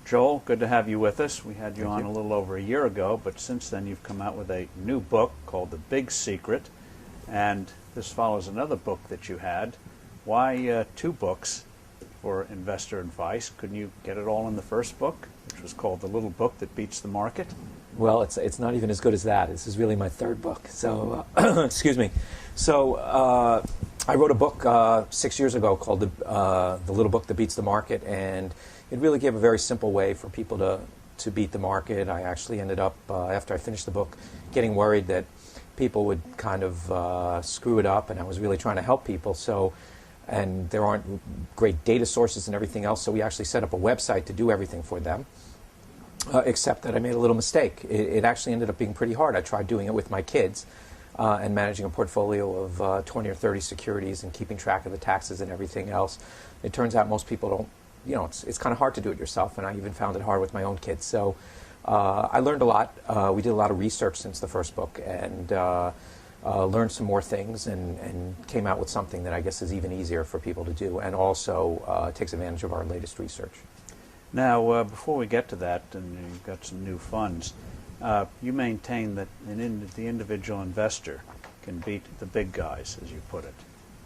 Joel, good to have you with us. We had you on a little over a year ago, but since then you've come out with a new book called The Big Secret, and this follows another book that you had. Why two books for investor advice? Couldn't you get it all in the first book, which was called The Little Book That Beats the Market? Well, it's not even as good as that. This is really my third book. So, excuse me. So, I wrote a book 6 years ago called The Little Book That Beats the Market, and it really gave a very simple way for people to beat the market. I actually ended up, after I finished the book, getting worried that people would kind of screw it up, and I was really trying to help people. So, and there aren't great data sources and everything else, so we actually set up a website to do everything for them. Except that I made a little mistake. It actually ended up being pretty hard. I tried doing it with my kids and managing a portfolio of 20 or 30 securities and keeping track of the taxes and everything else. It turns out most people don't, it's kind of hard to do it yourself, and I even found it hard with my own kids. So I learned a lot. We did a lot of research since the first book, and learned some more things, and came out with something that I guess is even easier for people to do, and also takes advantage of our latest research. Now, before we get to that, and you've got some new funds, you maintain that the individual investor can beat the big guys, as you put it.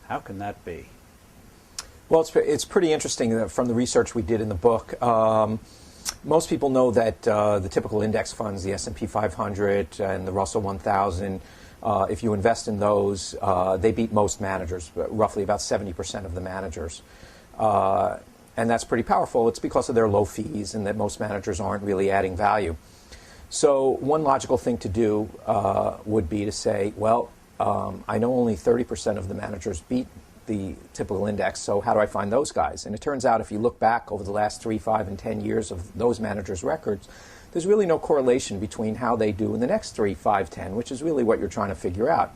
How can that be? Well, it's pretty interesting that from the research we did in the book. Most people know that the typical index funds, the S&P 500 and the Russell 1000, if you invest in those, they beat most managers, roughly about 70% of the managers. And that's pretty powerful. It's because of their low fees and that most managers aren't really adding value. So one logical thing to do would be to say, well, I know only 30% of the managers beat the typical index, so how do I find those guys? And it turns out if you look back over the last 3, 5, and 10 years of those managers' records, there's really no correlation between how they do in the next 3, 5, 10, which is really what you're trying to figure out.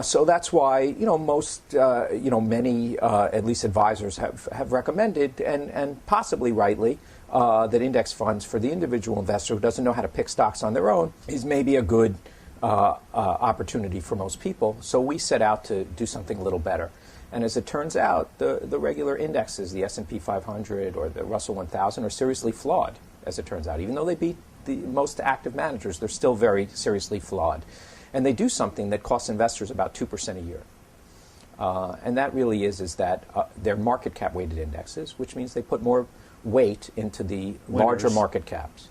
So that's why many at least advisors have recommended, and possibly rightly, that index funds for the individual investor who doesn't know how to pick stocks on their own is maybe a good opportunity for most people. So we set out to do something a little better. And as it turns out, the regular indexes, the S&P 500 or the Russell 1000, are seriously flawed, as it turns out. Even though they beat the most active managers, they're still very seriously flawed. And they do something that costs investors about 2% a year. And that really is that they're market cap weighted indexes, which means they put more weight into the larger market caps.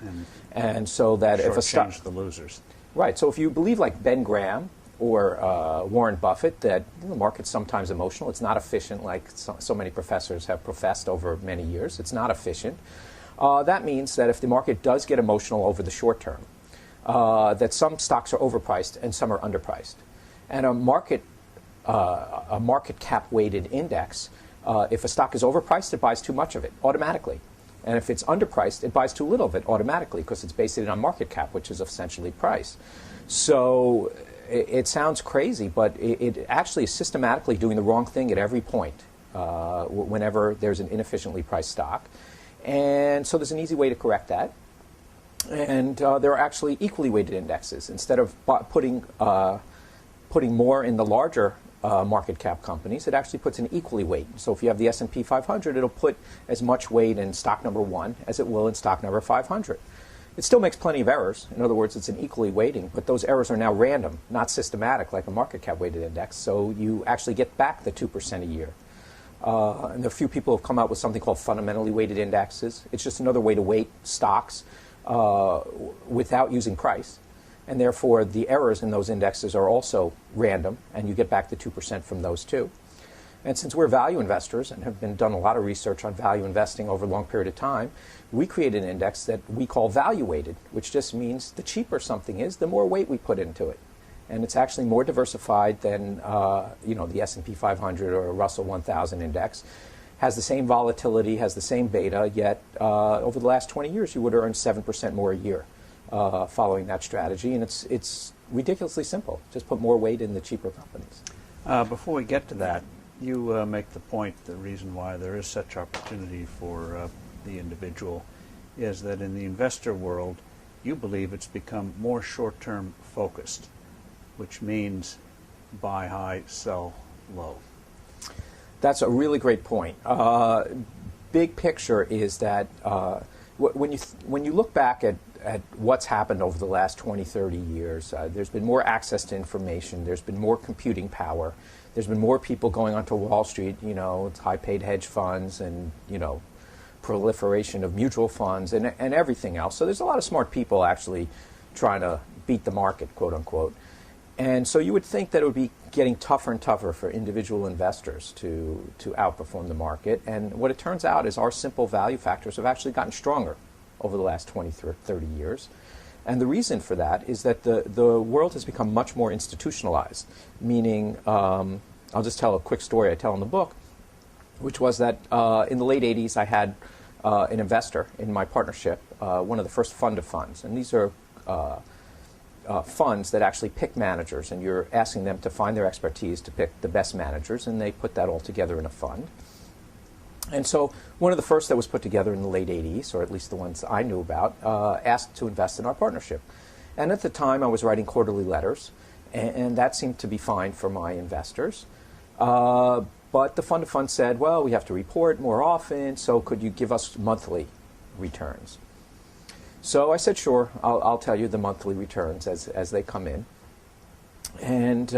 And so that if a stock... the losers. Right. So if you believe like Ben Graham or Warren Buffett that the market's sometimes emotional, it's not efficient like so many professors have professed over many years. It's not efficient. That means that if the market does get emotional over the short term, that some stocks are overpriced and some are underpriced. And a market cap weighted index, if a stock is overpriced, it buys too much of it automatically. And if it's underpriced, it buys too little of it automatically because it's based on market cap, which is essentially price. So it sounds crazy, but it actually is systematically doing the wrong thing at every point whenever there's an inefficiently priced stock. And so there's an easy way to correct that. And there are actually equally weighted indexes. Instead of putting more in the larger market cap companies, it actually puts an equally weight. So if you have the S&P 500, it'll put as much weight in stock number 1 as it will in stock number 500. It still makes plenty of errors. In other words, it's an equally weighting, but those errors are now random, not systematic like a market cap weighted index. So you actually get back the 2% a year. And a few people have come out with something called fundamentally weighted indexes. It's just another way to weight stocks without using price. And therefore, the errors in those indexes are also random, and you get back the 2% from those too. And since we're value investors and have done a lot of research on value investing over a long period of time, we created an index that we call value weighted, which just means the cheaper something is, the more weight we put into it. And it's actually more diversified than the S&P 500 or Russell 1000 index. Has the same volatility, has the same beta, yet over the last 20 years you would earn 7% more a year following that strategy. And it's ridiculously simple. Just put more weight in the cheaper companies. Before we get to that, you make the point, the reason why there is such opportunity for the individual is that in the investor world, you believe it's become more short-term focused, which means buy high, sell low. That's a really great point. big picture is that when you look back at what's happened over the last 20, 30 years, there's been more access to information, there's been more computing power, there's been more people going onto Wall Street, high-paid hedge funds and, proliferation of mutual funds and everything else. So there's a lot of smart people actually trying to beat the market, quote unquote. And so you would think that it would be getting tougher and tougher for individual investors to outperform the market. And what it turns out is our simple value factors have actually gotten stronger over the last 20, 30 years. And the reason for that is that the world has become much more institutionalized, meaning, I'll just tell a quick story I tell in the book, which was that in the late 80s I had an investor in my partnership, one of the first fund of funds. And these are funds that actually pick managers, and you're asking them to find their expertise to pick the best managers, and they put that all together in a fund. And so one of the first that was put together in the late 80s, or at least the ones I knew about, asked to invest in our partnership. And at the time I was writing quarterly letters, and that seemed to be fine for my investors. But the fund of funds said, well, we have to report more often, so could you give us monthly returns? So I said, sure, I'll tell you the monthly returns as they come in. And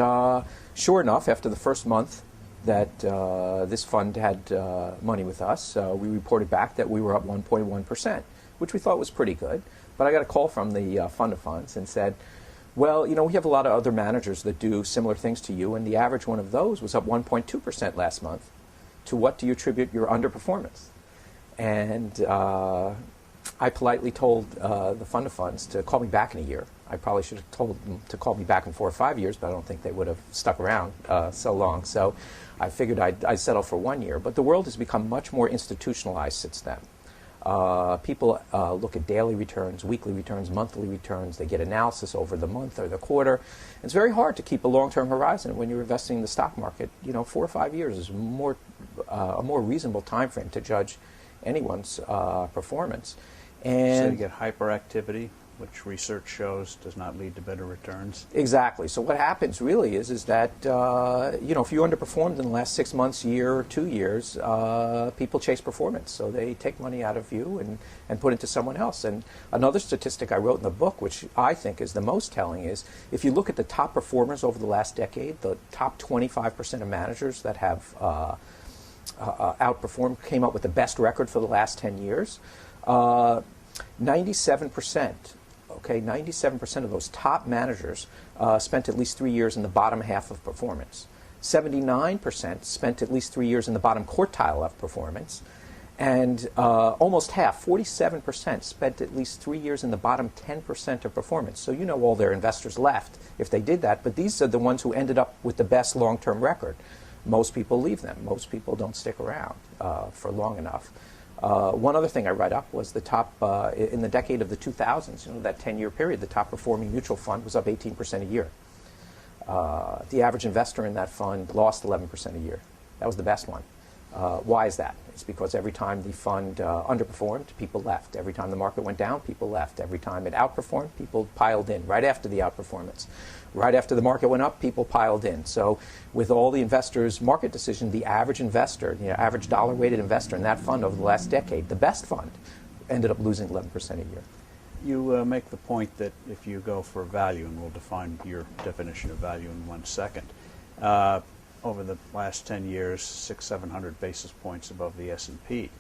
sure enough, after the first month that this fund had money with us, we reported back that we were up 1.1%, which we thought was pretty good. But I got a call from the fund of funds and said, well, we have a lot of other managers that do similar things to you, and the average one of those was up 1.2% last month. To what do you attribute your underperformance? And I politely told the fund of funds to call me back in a year. I probably should have told them to call me back in 4 or 5 years, but I don't think they would have stuck around so long. So I figured I'd settle for 1 year. But the world has become much more institutionalized since then. People look at daily returns, weekly returns, monthly returns. They get analysis over the month or the quarter. It's very hard to keep a long-term horizon when you're investing in the stock market. 4 or 5 years is a more reasonable time frame to judge anyone's performance. And so you get hyperactivity, which research shows does not lead to better returns. Exactly. So what happens really is that if you underperformed in the last 6 months, year, or 2 years, people chase performance. So they take money out of you and put it into someone else. And another statistic I wrote in the book, which I think is the most telling, is if you look at the top performers over the last decade, the top 25% of managers that have outperformed, came up with the best record for the last 10 years. 97%, 97% of those top managers spent at least 3 years in the bottom half of performance. 79% spent at least 3 years in the bottom quartile of performance. And almost half, 47%, spent at least 3 years in the bottom 10% of performance. So all their investors left if they did that, but these are the ones who ended up with the best long-term record. Most people leave them. Most people don't stick around for long enough. One other thing I read up was the top, in the decade of the 2000s, that 10-year period, the top performing mutual fund was up 18% a year. The average investor in that fund lost 11% a year. That was the best one. Why is that? It's because every time the fund underperformed, people left. Every time the market went down, people left. Every time it outperformed, people piled in right after the outperformance. Right after the market went up, people piled in. So with all the investors' market decision, the average investor, average dollar-weighted investor in that fund over the last decade, the best fund, ended up losing 11% a year. You make the point that if you go for value, and we'll define your definition of value in 1 second, over the last 10 years, 600-700 basis points above the S&P.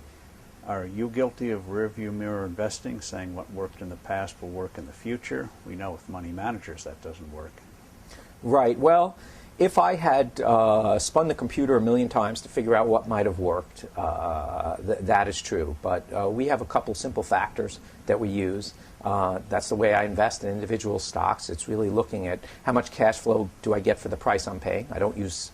Are you guilty of rearview mirror investing, saying what worked in the past will work in the future? We know with money managers that doesn't work. Right. Well, if I had spun the computer 1,000,000 times to figure out what might have worked, that is true. But we have a couple simple factors that we use. That's the way I invest in individual stocks. It's really looking at how much cash flow do I get for the price I'm paying. I don't use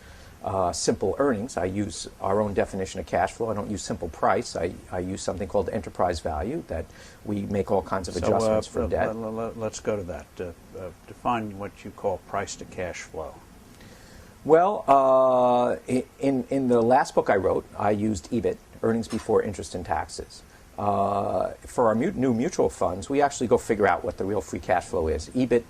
simple earnings. I use our own definition of cash flow. I don't use simple price. I use something called enterprise value, that we make all kinds of adjustments for debt. Let's go to that. Define what you call price to cash flow. Well, in the last book I wrote, I used EBIT, earnings before interest and taxes. For our new mutual funds, we actually go figure out what the real free cash flow is. EBIT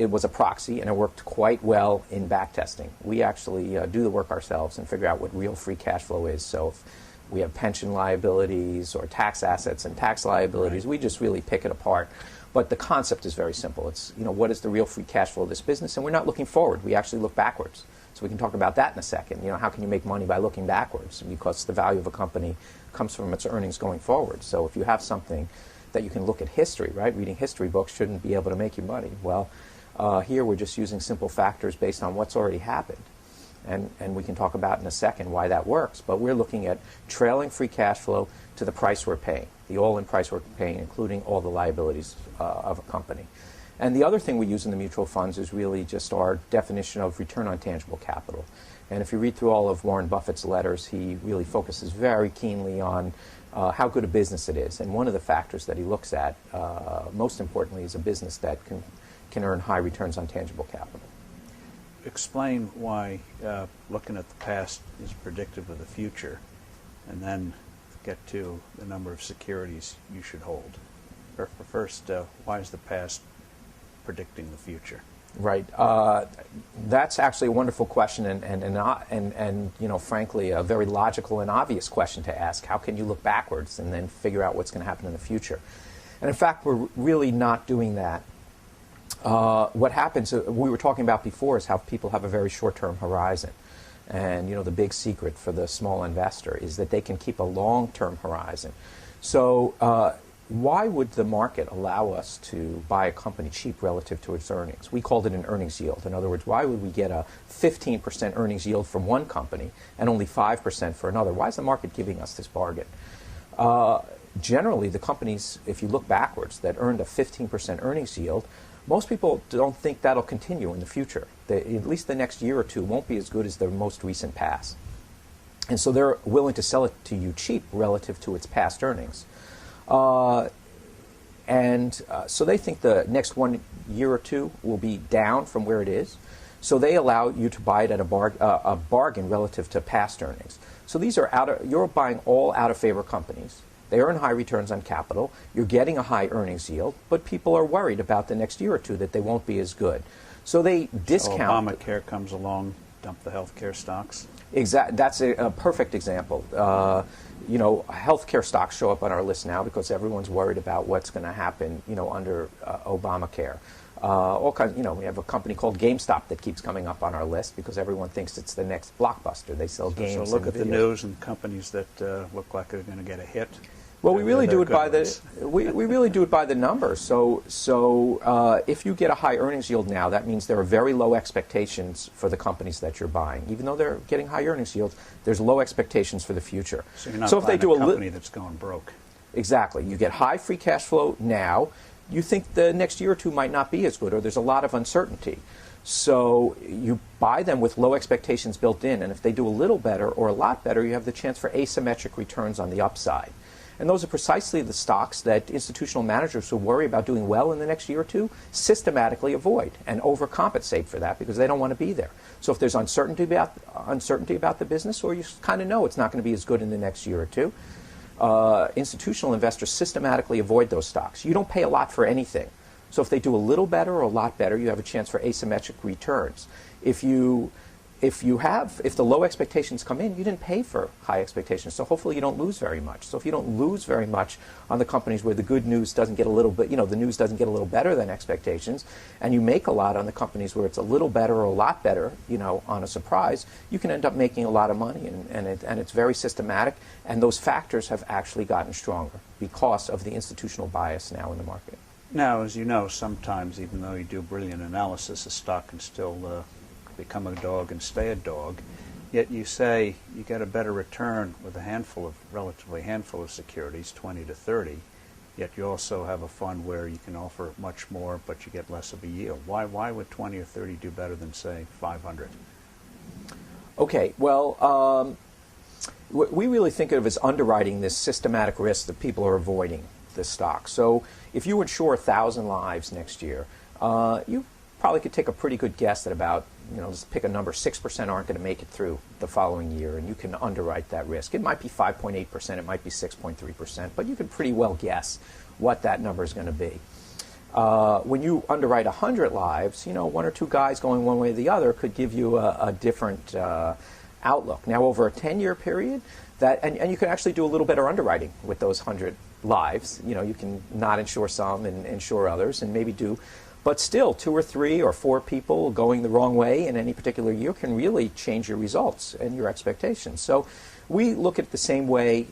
was a proxy, and it worked quite well in back testing. We actually do the work ourselves and figure out what real free cash flow is. So if we have pension liabilities or tax assets and tax liabilities. Right. We just really pick it apart. But the concept is very simple. It's, what is the real free cash flow of this business? And we're not looking forward. We actually look backwards. So we can talk about that in a second. How can you make money by looking backwards? Because the value of a company comes from its earnings going forward. So if you have something that you can look at history, right? Reading history books shouldn't be able to make you money. Well, here we're just using simple factors based on what's already happened. And we can talk about in a second why that works. But we're looking at trailing free cash flow to the price we're paying, the all-in price we're paying, including all the liabilities of a company. And the other thing we use in the mutual funds is really just our definition of return on tangible capital. And if you read through all of Warren Buffett's letters, he really focuses very keenly on how good a business it is. And one of the factors that he looks at, most importantly, is a business that can earn high returns on tangible capital. Explain why looking at the past is predictive of the future, and then get to the number of securities you should hold. First, why is the past predicting the future? Right. That's actually a wonderful question, and frankly, a very logical and obvious question to ask. How can you look backwards and then figure out what's going to happen in the future? And in fact, we're really not doing that. What happens, we were talking about before, is how people have a very short-term horizon. And, the big secret for the small investor is that they can keep a long-term horizon. So why would the market allow us to buy a company cheap relative to its earnings? We called it an earnings yield. In other words, why would we get a 15% earnings yield from one company and only 5% for another? Why is the market giving us this bargain? Generally, the companies, if you look backwards, that earned a 15% earnings yield, most people don't think that'll continue in the future. At least the next year or two won't be as good as the most recent past. And so they're willing to sell it to you cheap relative to its past earnings. So they think the next 1 year or two will be down from where it is. So they allow you to buy it at a bargain relative to past earnings. So these are you're buying all out-of-favor companies. They earn high returns on capital. You're getting a high earnings yield, but people are worried about the next year or two that they won't be as good. So they discount. So Obamacare comes along, dump the healthcare stocks. That's a perfect example. Healthcare stocks show up on our list now because everyone's worried about what's going to happen, under Obamacare. All kinds. We have a company called GameStop that keeps coming up on our list because everyone thinks it's the next Blockbuster. They sell games. So look at the news and companies that look like they're going to get a hit. Well, we really do it by we really do it by the numbers. So if you get a high earnings yield now, that means there are very low expectations for the companies that you're buying. Even though they're getting high earnings yields, there's low expectations for the future. So you're not buying a company that's going broke. Exactly. You get high free cash flow now. You think the next year or two might not be as good, or there's a lot of uncertainty. So you buy them with low expectations built in, and if they do a little better or a lot better, you have the chance for asymmetric returns on the upside. And those are precisely the stocks that institutional managers who worry about doing well in the next year or two systematically avoid and overcompensate for that because they don't want to be there. So if there's uncertainty about the business, or you kind of know it's not going to be as good in the next year or two, institutional investors systematically avoid those stocks. You don't pay a lot for anything. So if they do a little better or a lot better, you have a chance for asymmetric returns. If the low expectations come in, you didn't pay for high expectations. So hopefully you don't lose very much. So if you don't lose very much on the companies where the good news doesn't get a little bit, the news doesn't get a little better than expectations, and you make a lot on the companies where it's a little better or a lot better, on a surprise, you can end up making a lot of money. And it's very systematic. And those factors have actually gotten stronger because of the institutional bias now in the market. Now, as you know, sometimes even though you do brilliant analysis, a stock can still become a dog and stay a dog. Yet you say you get a better return with relatively handful of securities, 20 to 30. Yet you also have a fund where you can offer much more, but you get less of a yield. Why would 20 or 30 do better than, say, 500? Okay, well, we really think of it as underwriting this systematic risk that people are avoiding the stock. So if you insure 1,000 lives next year, you probably could take a pretty good guess that about, just pick a number, 6% aren't going to make it through the following year, and you can underwrite that risk. It might be 5.8%, it might be 6.3%, but you can pretty well guess what that number is going to be. When you underwrite 100 lives, one or two guys going one way or the other could give you a different outlook. Now, over a 10-year period, and you can actually do a little better underwriting with those 100 lives. You know, you can not insure some and insure others, and maybe do. But still, 2 or 3 or 4 people going the wrong way in any particular year can really change your results and your expectations. So we look at it the same way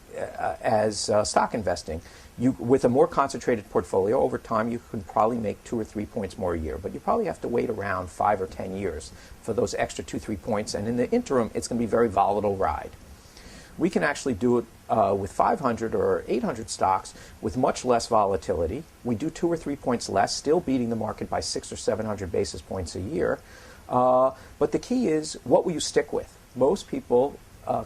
as stock investing. With a more concentrated portfolio, over time you can probably make 2 or 3 points more a year, but you probably have to wait around 5 or 10 years for those extra 2, 3 points, and in the interim, it's going to be a very volatile ride. We can actually do it with 500 or 800 stocks with much less volatility. We do 2 or 3 points less, still beating the market by 600 or 700 basis points a year. But the key is, what will you stick with? Most people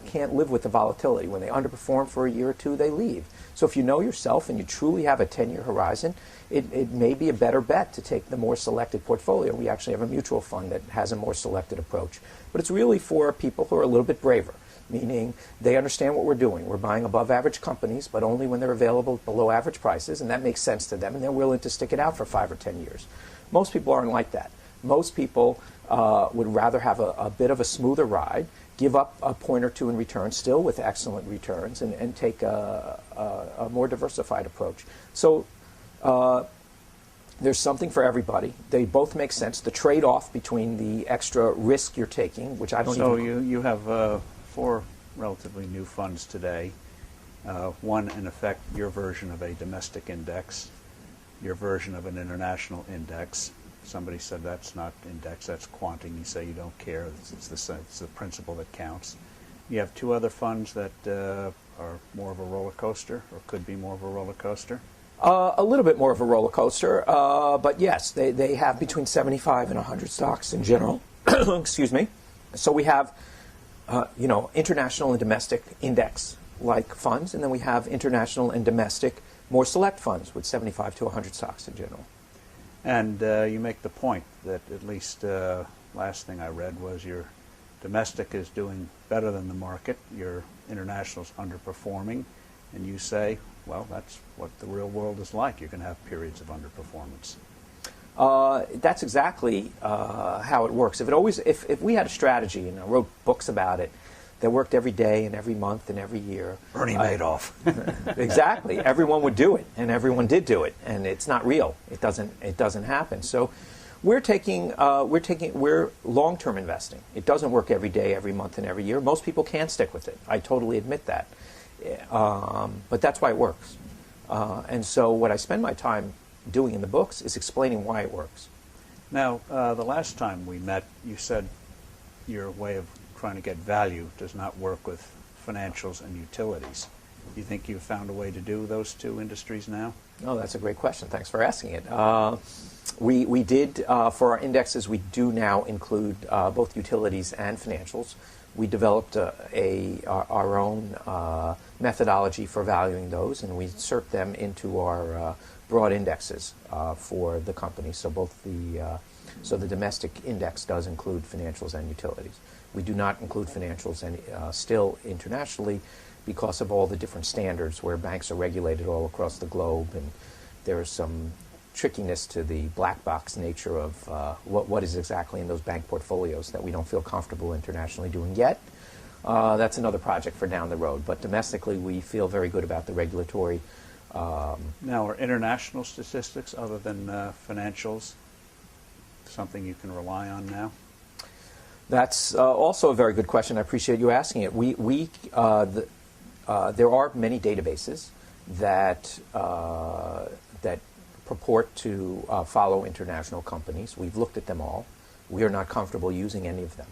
can't live with the volatility. When they underperform for a year or 2, they leave. So if you know yourself and you truly have a 10-year horizon, it may be a better bet to take the more selected portfolio. We actually have a mutual fund that has a more selected approach. But it's really for people who are a little bit braver, meaning they understand what we're doing. We're buying above average companies, but only when they're available at below average prices, and that makes sense to them, and they're willing to stick it out for 5 or 10 years. Most people aren't like that. Most people would rather have a bit of a smoother ride, give up a point or 2 in returns, still with excellent returns, and take a more diversified approach. So there's something for everybody. They both make sense. The trade-off between the extra risk you're taking, which I don't So even... you have 4 relatively new funds today. One, in effect, your version of a domestic index, your version of an international index. Somebody said that's not index, that's quanting. You say you don't care. It's the principle that counts. You have 2 other funds that are more of a roller coaster, or could be more of a roller coaster. A little bit more of a roller coaster, but yes, they have between 75 and 100 stocks in general. Excuse me. So we have, international and domestic index-like funds, and then we have international and domestic more select funds with 75 to 100 stocks in general. And you make the point that, at least last thing I read was, your domestic is doing better than the market, your international's underperforming, and you say, well, that's what the real world is like. You're going to have periods of underperformance. That's exactly how it works. If we had a strategy, and I wrote books about it, that worked every day and every month and every year. Bernie Madoff. Exactly. Everyone would do it, and everyone did do it, and it's not real. It doesn't happen. So we're long-term investing. It doesn't work every day, every month, and every year. Most people can't stick with it. I totally admit that. But that's why it works. And so what I spend my time doing in the books is explaining why it works. Now, the last time we met, you said your way of trying to get value does not work with financials and utilities. Do you think you've found a way to do those 2 industries now? Oh, that's a great question. Thanks for asking it. We did, for our indexes, we do now include both utilities and financials. We developed our own methodology for valuing those, and we insert them into our broad indexes for the company. So the domestic index does include financials and utilities. We do not include financials still internationally because of all the different standards where banks are regulated all across the globe, and there's some trickiness to the black box nature of what is exactly in those bank portfolios that we don't feel comfortable internationally doing yet. That's another project for down the road. But domestically, we feel very good about the regulatory. Now, are international statistics, other than financials, something you can rely on now? That's also a very good question. I appreciate you asking it. There are many databases that purport to follow international companies. We've looked at them all. We are not comfortable using any of them.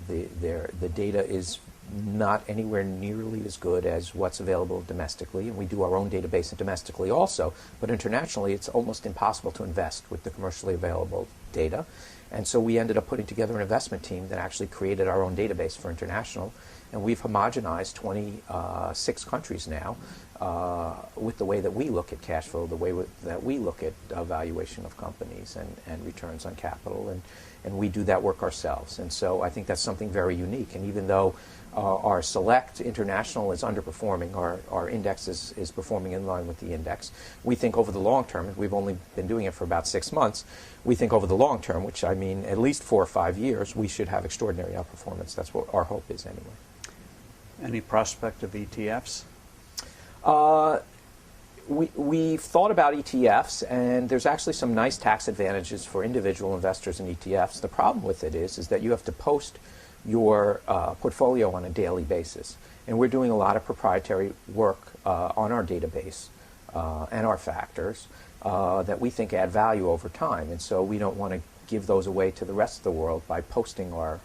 The data is not anywhere nearly as good as what's available domestically, and we do our own database domestically also, but internationally it's almost impossible to invest with the commercially available data. And so we ended up putting together an investment team that actually created our own database for international, and we've homogenized 26 countries now with the way that we look at cash flow, the way that we look at valuation of companies and returns on capital, and we do that work ourselves. And so I think that's something very unique. And even though our select international is underperforming, our index is performing in line with the index, we think over the long term, we've only been doing it for about 6 months, we think over the long term, which I mean at least 4 or 5 years, we should have extraordinary outperformance. That's what our hope is anyway. Any prospect of ETFs? We've thought about ETFs, and there's actually some nice tax advantages for individual investors in ETFs. The problem with it is that you have to post your portfolio on a daily basis. And we're doing a lot of proprietary work on our database and our factors that we think add value over time. And so we don't want to give those away to the rest of the world by posting our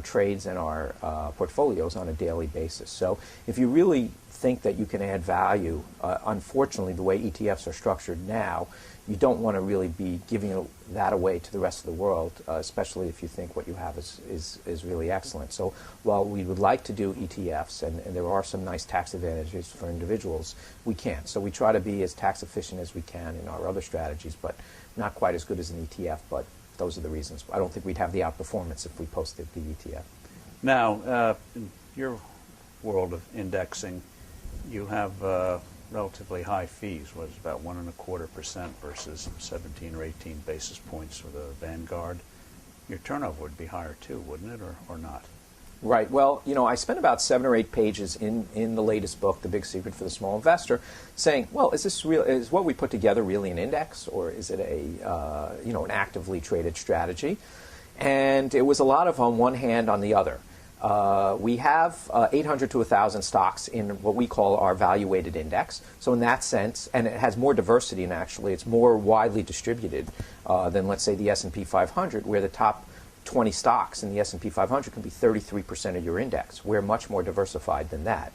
trades and our portfolios on a daily basis. So if you really think that you can add value, unfortunately, the way ETFs are structured now, you don't want to really be giving that away to the rest of the world, especially if you think what you have is really excellent. So while we would like to do ETFs, and there are some nice tax advantages for individuals, we can't. So we try to be as tax efficient as we can in our other strategies, but not quite as good as an ETF, but those are the reasons. I don't think we'd have the outperformance if we posted the ETF. Now, in your world of indexing, you have relatively high fees. What is about 1.25% versus 17 or 18 basis points for the Vanguard. Your turnover would be higher too, wouldn't it, or not? Right. Well, I spent about 7 or 8 pages in the latest book, The Big Secret for the Small Investor, saying, well, is this real? Is what we put together really an index, or is it an actively traded strategy? And it was a lot of on one hand, on the other. We have 800 to 1,000 stocks in what we call our value-weighted index. So in that sense, and it has more diversity, and actually it's more widely distributed than, let's say, the S&P 500, where the top 20 stocks in the S&P 500 can be 33% of your index. We're much more diversified than that.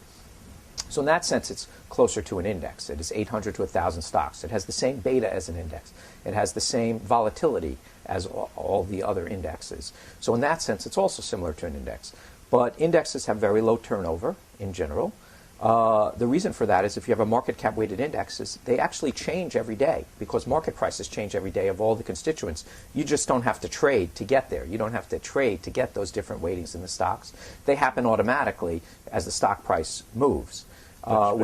So in that sense, it's closer to an index. It is 800 to 1,000 stocks. It has the same beta as an index. It has the same volatility as all the other indexes. So in that sense, it's also similar to an index. But indexes have very low turnover in general. The reason for that is if you have a market cap weighted indexes, they actually change every day because market prices change every day of all the constituents. You just don't have to trade to get there. You don't have to trade to get those different weightings in the stocks. They happen automatically as the stock price moves. But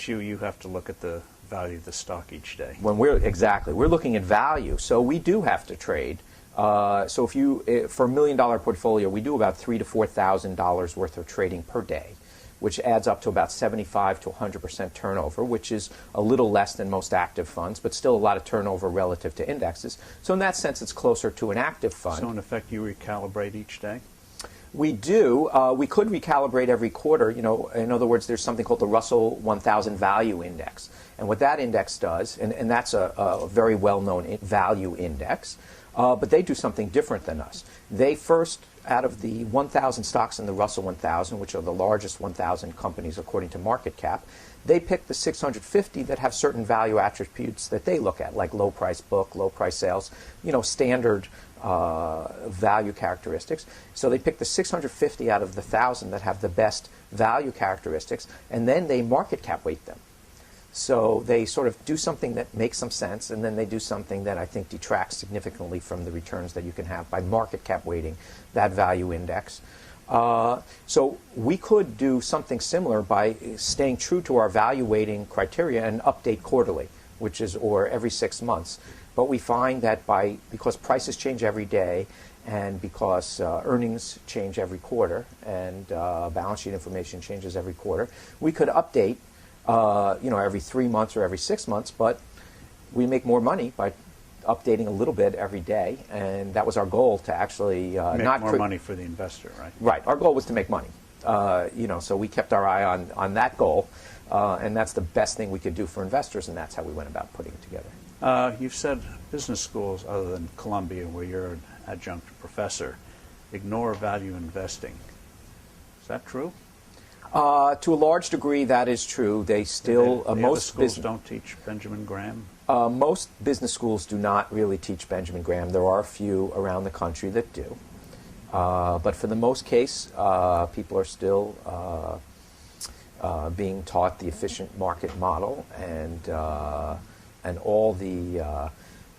you have to look at the value of the stock each day. We're looking at value, so we do have to trade. So if for $1 million portfolio, we do about $3,000 to $4,000 worth of trading per day, which adds up to about 75 to 100% turnover, which is a little less than most active funds, but still a lot of turnover relative to indexes. So in that sense, it's closer to an active fund. So in effect, you recalibrate each day? We do. We could recalibrate every quarter. In other words, there's something called the Russell 1000 Value Index. And what that index does, and that's a very well-known value index, but they do something different than us. They first, out of the 1,000 stocks in the Russell 1000, which are the largest 1,000 companies according to market cap, they pick the 650 that have certain value attributes that they look at, like low price book, low price sales, standard value characteristics. So they pick the 650 out of the 1,000 that have the best value characteristics, and then they market cap weight them. So they sort of do something that makes some sense, and then they do something that I think detracts significantly from the returns that you can have by market cap weighting that value index. So we could do something similar by staying true to our value weighting criteria and update quarterly, or every 6 months. But we find that because prices change every day, and because earnings change every quarter, and balance sheet information changes every quarter, we could update every 3 months or every 6 months, but we make more money by updating a little bit every day, and that was our goal, to actually make more money for the investor, right? Right. Our goal was to make money. So we kept our eye on that goal, and that's the best thing we could do for investors, and that's how we went about putting it together. You've said business schools other than Columbia, where you're an adjunct professor, ignore value investing. Is that true? To a large degree, that is true. They still most schools don't teach Benjamin Graham. Most business schools do not really teach Benjamin Graham. There are a few around the country that do, but for the most case, people are still being taught the efficient market model and all the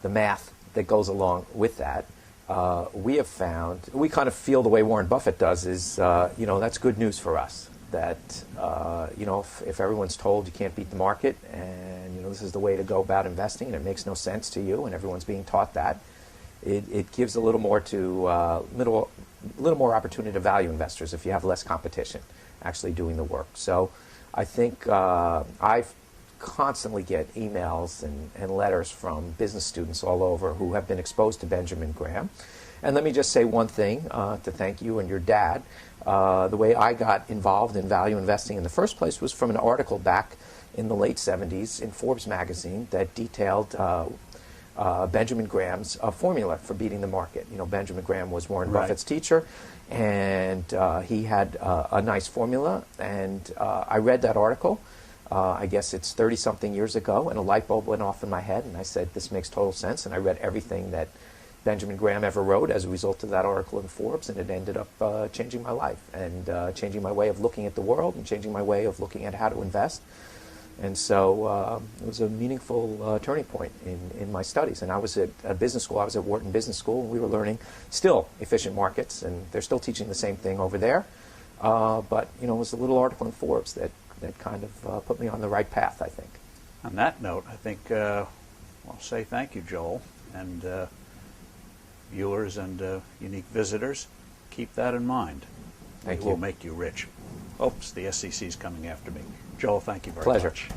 math that goes along with that. We have found, we kind of feel the way Warren Buffett does is, that's good news for us. That if everyone's told you can't beat the market, and this is the way to go about investing, and it makes no sense to you, and everyone's being taught that, it gives a little more to little more opportunity to value investors if you have less competition. actually doing the work. So I think I constantly get emails and letters from business students all over who have been exposed to Benjamin Graham. And let me just say one thing to thank you and your dad. The way I got involved in value investing in the first place was from an article back in the late 70s in Forbes magazine that detailed Benjamin Graham's formula for beating the market. You know, Benjamin Graham was Warren Buffett's teacher, and he had a nice formula. And I read that article. I guess it's 30-something years ago, and a light bulb went off in my head, and I said, this makes total sense. And I read everything that Benjamin Graham ever wrote as a result of that article in Forbes, and it ended up changing my life and changing my way of looking at the world and changing my way of looking at how to invest. And so it was a meaningful turning point in my studies. And I was at business school. I was at Wharton Business School, and we were learning still efficient markets, and they're still teaching the same thing over there. But you know, it was a little article in Forbes that kind of put me on the right path, I think. On that note, I think I'll say thank you, Joel, and viewers and unique visitors. Keep that in mind. Thank It you. will make you rich. Oops, the SEC's coming after me. Joel, thank you very Pleasure. much.